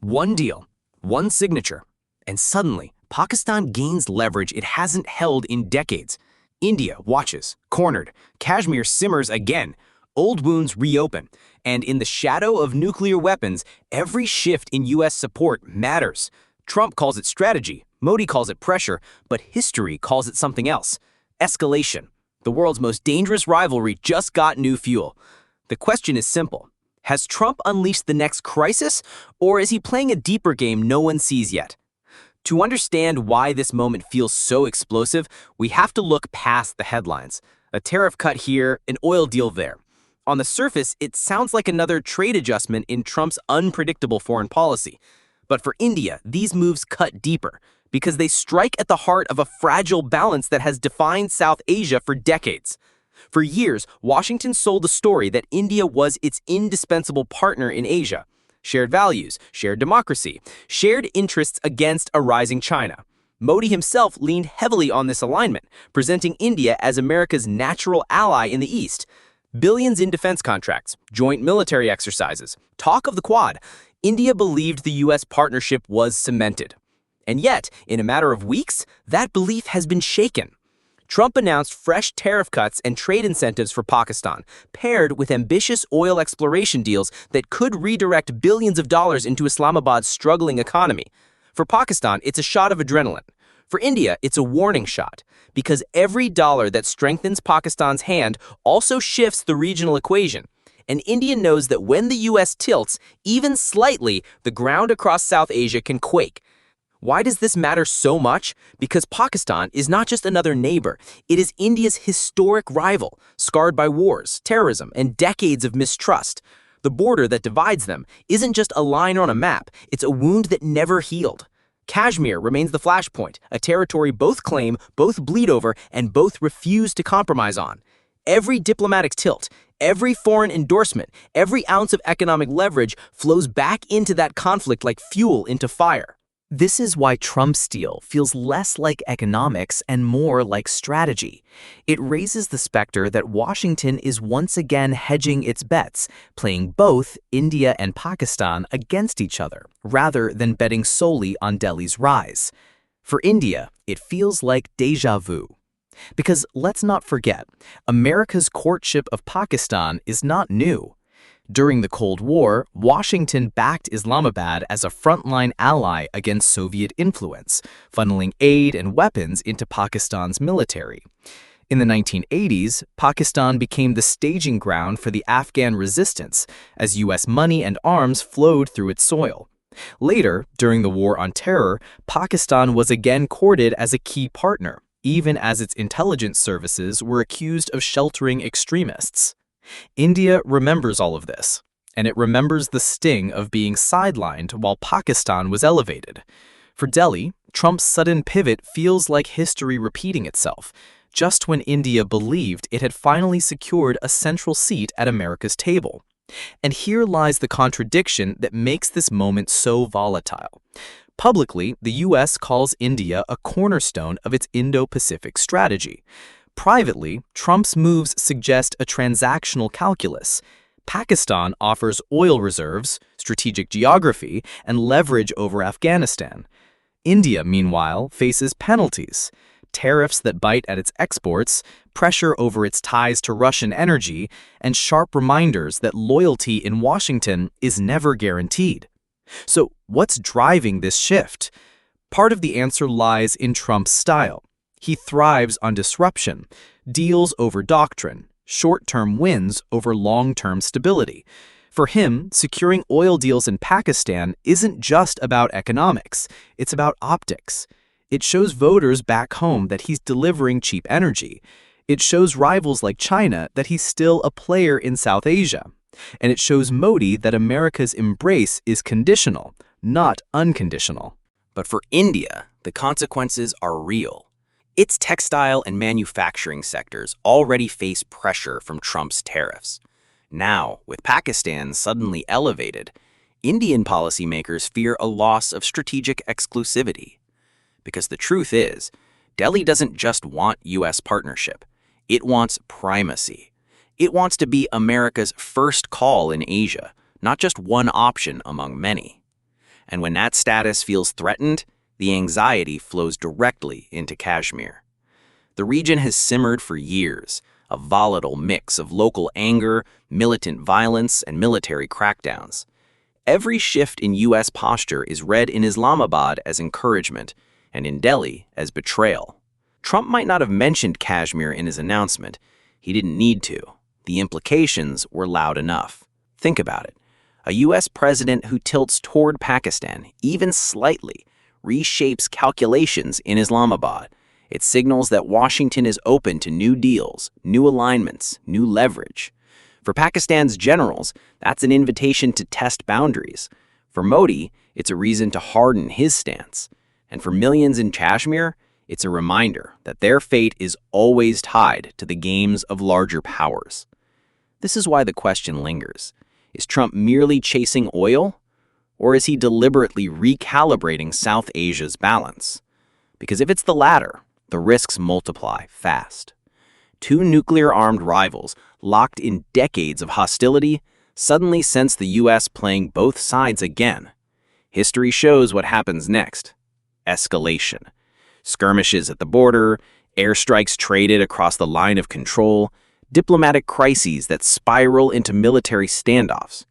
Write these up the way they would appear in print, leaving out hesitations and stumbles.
One deal, one signature, and suddenly, Pakistan gains leverage it hasn't held in decades. India watches, cornered. Kashmir simmers again. Old wounds reopen. And in the shadow of nuclear weapons, every shift in U.S. support matters. Trump calls it strategy, Modi calls it pressure, but history calls it something else. Escalation. The world's most dangerous rivalry just got new fuel. The question is simple. Has Trump unleashed the next crisis, or is he playing a deeper game no one sees yet? To understand why this moment feels so explosive, we have to look past the headlines. A tariff cut here, an oil deal there. On the surface, it sounds like another trade adjustment in Trump's unpredictable foreign policy. But for India, these moves cut deeper, because they strike at the heart of a fragile balance that has defined South Asia for decades. For years, Washington sold the story that India was its indispensable partner in Asia. Shared values, shared democracy, shared interests against a rising China. Modi himself leaned heavily on this alignment, presenting India as America's natural ally in the East. Billions in defense contracts, joint military exercises, talk of the Quad. India believed the U.S. partnership was cemented. And yet, in a matter of weeks, that belief has been shaken. Trump announced fresh tariff cuts and trade incentives for Pakistan, paired with ambitious oil exploration deals that could redirect billions of dollars into Islamabad's struggling economy. For Pakistan, it's a shot of adrenaline. For India, it's a warning shot, because every dollar that strengthens Pakistan's hand also shifts the regional equation. And India knows that when the U.S. tilts, even slightly, the ground across South Asia can quake. Why does this matter so much? Because Pakistan is not just another neighbor. It is India's historic rival, scarred by wars, terrorism, and decades of mistrust. The border that divides them isn't just a line on a map, it's a wound that never healed. Kashmir remains the flashpoint, a territory both claim, both bleed over, and both refuse to compromise on. Every diplomatic tilt, every foreign endorsement, every ounce of economic leverage flows back into that conflict like fuel into fire. This is why Trump's deal feels less like economics and more like strategy. It raises the specter that Washington is once again hedging its bets, playing both India and Pakistan against each other, rather than betting solely on Delhi's rise. For India, it feels like déjà vu. Because let's not forget, America's courtship of Pakistan is not new. During the Cold War, Washington backed Islamabad as a frontline ally against Soviet influence, funneling aid and weapons into Pakistan's military. In the 1980s, Pakistan became the staging ground for the Afghan resistance, as U.S. money and arms flowed through its soil. Later, during the War on Terror, Pakistan was again courted as a key partner, even as its intelligence services were accused of sheltering extremists. India remembers all of this, and it remembers the sting of being sidelined while Pakistan was elevated. For Delhi, Trump's sudden pivot feels like history repeating itself, just when India believed it had finally secured a central seat at America's table. And here lies the contradiction that makes this moment so volatile. Publicly, the U.S. calls India a cornerstone of its Indo-Pacific strategy. Privately, Trump's moves suggest a transactional calculus. Pakistan offers oil reserves, strategic geography, and leverage over Afghanistan. India, meanwhile, faces penalties, tariffs that bite at its exports, pressure over its ties to Russian energy, and sharp reminders that loyalty in Washington is never guaranteed. So, what's driving this shift? Part of the answer lies in Trump's style. He thrives on disruption, deals over doctrine, short-term wins over long-term stability. For him, securing oil deals in Pakistan isn't just about economics, it's about optics. It shows voters back home that he's delivering cheap energy. It shows rivals like China that he's still a player in South Asia. And it shows Modi that America's embrace is conditional, not unconditional. But for India, the consequences are real. Its textile and manufacturing sectors already face pressure from Trump's tariffs. Now, with Pakistan suddenly elevated, Indian policymakers fear a loss of strategic exclusivity. Because the truth is, Delhi doesn't just want U.S. partnership. It wants primacy. It wants to be America's first call in Asia, not just one option among many. And when that status feels threatened, the anxiety flows directly into Kashmir. The region has simmered for years, a volatile mix of local anger, militant violence, and military crackdowns. Every shift in U.S. posture is read in Islamabad as encouragement and in Delhi as betrayal. Trump might not have mentioned Kashmir in his announcement. He didn't need to. The implications were loud enough. Think about it. A U.S. president who tilts toward Pakistan, even slightly, reshapes calculations in Islamabad. It signals that Washington is open to new deals, new alignments, new leverage. For Pakistan's generals, that's an invitation to test boundaries. For Modi, it's a reason to harden his stance. And for millions in Kashmir, it's a reminder that their fate is always tied to the games of larger powers. This is why the question lingers. Is Trump merely chasing oil? Or is he deliberately recalibrating South Asia's balance? Because if it's the latter, the risks multiply fast. Two nuclear-armed rivals, locked in decades of hostility, suddenly sense the U.S. playing both sides again. History shows what happens next. Escalation. Skirmishes at the border, airstrikes traded across the line of control, diplomatic crises that spiral into military standoffs.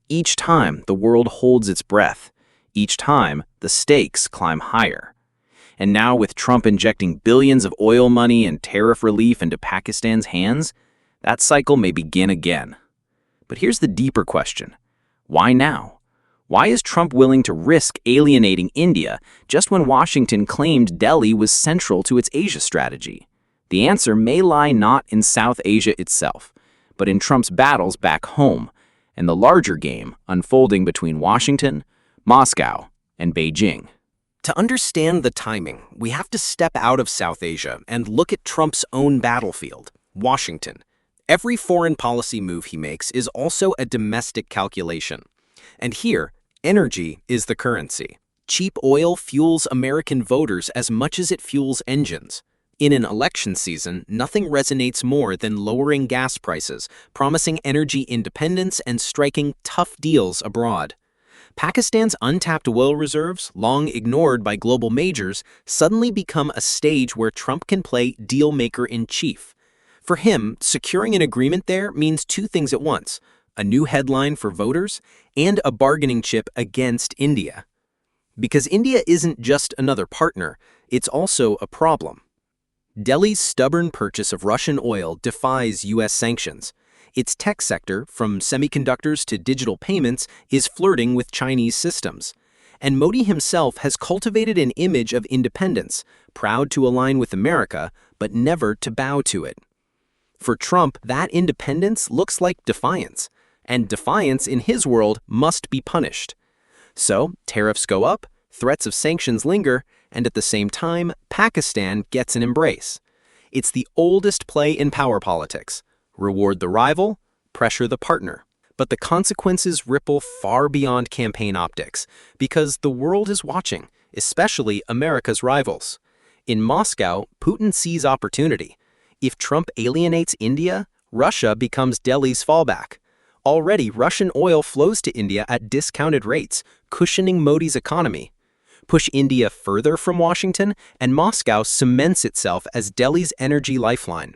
Each time, the world holds its breath. Each time, the stakes climb higher. And now, with Trump injecting billions of oil money and tariff relief into Pakistan's hands, that cycle may begin again. But here's the deeper question. Why now? Why is Trump willing to risk alienating India just when Washington claimed Delhi was central to its Asia strategy? The answer may lie not in South Asia itself, but in Trump's battles back home, and the larger game unfolding between Washington, Moscow, and Beijing. To understand the timing, we have to step out of South Asia and look at Trump's own battlefield, Washington. Every foreign policy move he makes is also a domestic calculation. And here, energy is the currency. Cheap oil fuels American voters as much as it fuels engines. In an election season, nothing resonates more than lowering gas prices, promising energy independence, and striking tough deals abroad. Pakistan's untapped oil reserves, long ignored by global majors, suddenly become a stage where Trump can play deal-maker-in-chief. For him, securing an agreement there means two things at once: a new headline for voters and a bargaining chip against India. Because India isn't just another partner, it's also a problem. Delhi's stubborn purchase of Russian oil defies U.S. sanctions. Its tech sector, from semiconductors to digital payments, is flirting with Chinese systems. And Modi himself has cultivated an image of independence, proud to align with America, but never to bow to it. For Trump, that independence looks like defiance, and defiance in his world must be punished. So, tariffs go up, threats of sanctions linger, and at the same time, Pakistan gets an embrace. It's the oldest play in power politics. Reward the rival, pressure the partner. But the consequences ripple far beyond campaign optics, because the world is watching, especially America's rivals. In Moscow, Putin sees opportunity. If Trump alienates India, Russia becomes Delhi's fallback. Already, Russian oil flows to India at discounted rates, cushioning Modi's economy. Push India further from Washington, and Moscow cements itself as Delhi's energy lifeline.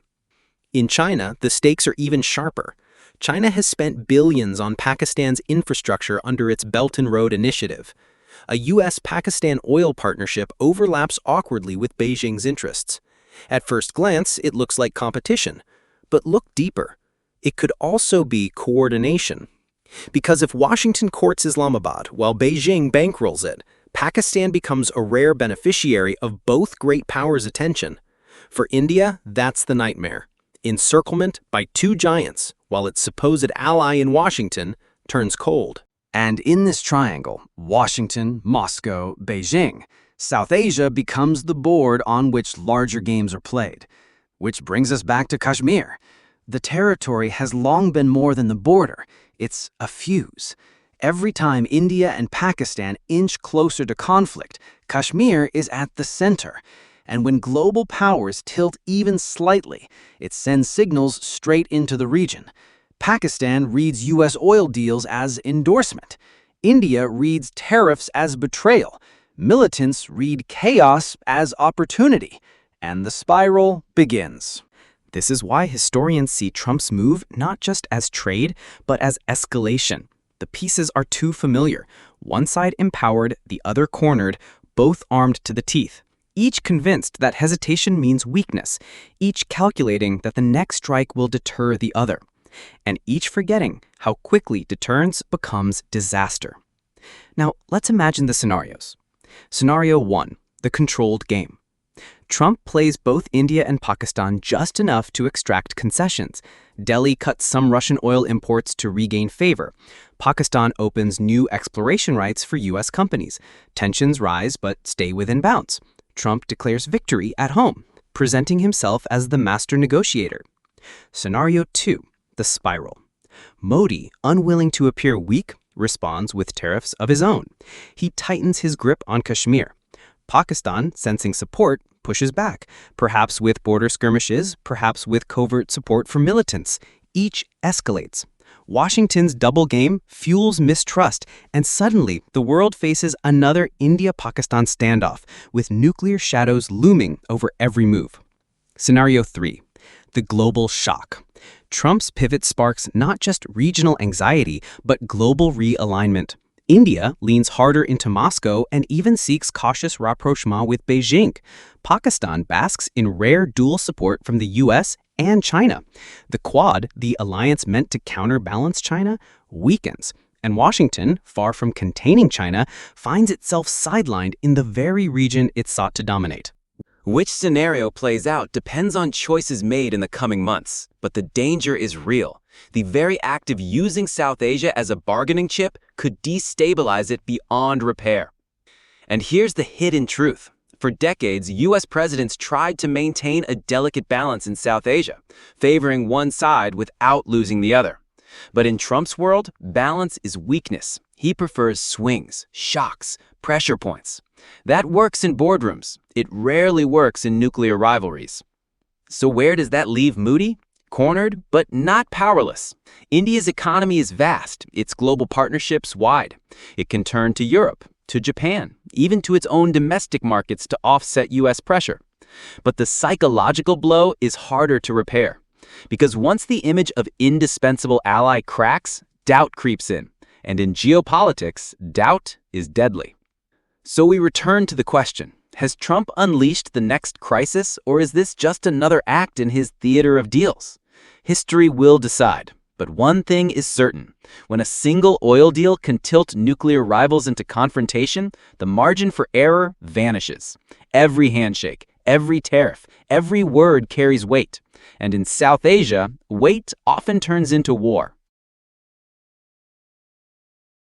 In China, the stakes are even sharper. China has spent billions on Pakistan's infrastructure under its Belt and Road Initiative. A U.S.-Pakistan oil partnership overlaps awkwardly with Beijing's interests. At first glance, it looks like competition. But look deeper. It could also be coordination. Because if Washington courts Islamabad while Beijing bankrolls it, Pakistan becomes a rare beneficiary of both great powers' attention. For India, that's the nightmare. Encirclement by two giants, while its supposed ally in Washington turns cold. And in this triangle, Washington, Moscow, Beijing, South Asia becomes the board on which larger games are played. Which brings us back to Kashmir. The territory has long been more than the border. It's a fuse. Every time India and Pakistan inch closer to conflict, Kashmir is at the center. And when global powers tilt even slightly, it sends signals straight into the region. Pakistan reads U.S. oil deals as endorsement. India reads tariffs as betrayal. Militants read chaos as opportunity. And the spiral begins. This is why historians see Trump's move not just as trade, but as escalation. The pieces are too familiar. One side empowered, the other cornered, both armed to the teeth. Each convinced that hesitation means weakness, each calculating that the next strike will deter the other, and each forgetting how quickly deterrence becomes disaster. Now, let's imagine the scenarios. Scenario 1, the controlled game. Trump plays both India and Pakistan just enough to extract concessions. Delhi cuts some Russian oil imports to regain favor. Pakistan opens new exploration rights for U.S. companies. Tensions rise but stay within bounds. Trump declares victory at home, presenting himself as the master negotiator. Scenario 2, the spiral. Modi, unwilling to appear weak, responds with tariffs of his own. He tightens his grip on Kashmir. Pakistan, sensing support, pushes back, perhaps with border skirmishes, perhaps with covert support from militants. Each escalates. Washington's double game fuels mistrust, and suddenly the world faces another India-Pakistan standoff, with nuclear shadows looming over every move. Scenario 3, the global shock. Trump's pivot sparks not just regional anxiety, but global realignment. India leans harder into Moscow and even seeks cautious rapprochement with Beijing. Pakistan basks in rare dual support from the US and China. The Quad, the alliance meant to counterbalance China, weakens. And Washington, far from containing China, finds itself sidelined in the very region it sought to dominate. Which scenario plays out depends on choices made in the coming months, but the danger is real. The very act of using South Asia as a bargaining chip could destabilize it beyond repair. And here's the hidden truth. For decades, U.S. presidents tried to maintain a delicate balance in South Asia, favoring one side without losing the other. But in Trump's world, balance is weakness. He prefers swings, shocks, pressure points. That works in boardrooms. It rarely works in nuclear rivalries. So where does that leave Modi? Cornered, but not powerless. India's economy is vast, its global partnerships wide. It can turn to Europe, to Japan, even to its own domestic markets to offset U.S. pressure. But the psychological blow is harder to repair. Because once the image of indispensable ally cracks, doubt creeps in. And in geopolitics, doubt is deadly. So we return to the question, has Trump unleashed the next crisis, or is this just another act in his theater of deals? History will decide. But one thing is certain. When a single oil deal can tilt nuclear rivals into confrontation, the margin for error vanishes. Every handshake, every tariff, every word carries weight. And in South Asia, weight often turns into war.